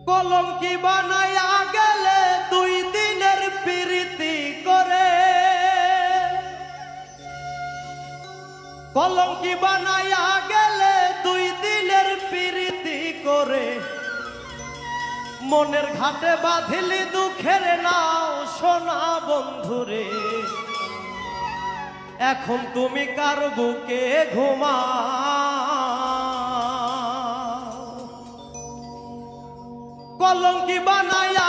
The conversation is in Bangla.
কলঙ্কি বানাইয়া গেলে 2 দিনের প্রীতি করে, কলঙ্কি বানাইয়া গেলে 2 দিনের প্রীতি করে, মনের ঘাটে বাঁধিলি দুঃখের নাও সোনা বন্ধুরে। এখন তুমি কার বুকে ঘুমাও, কলঙ্কি বানাইয়া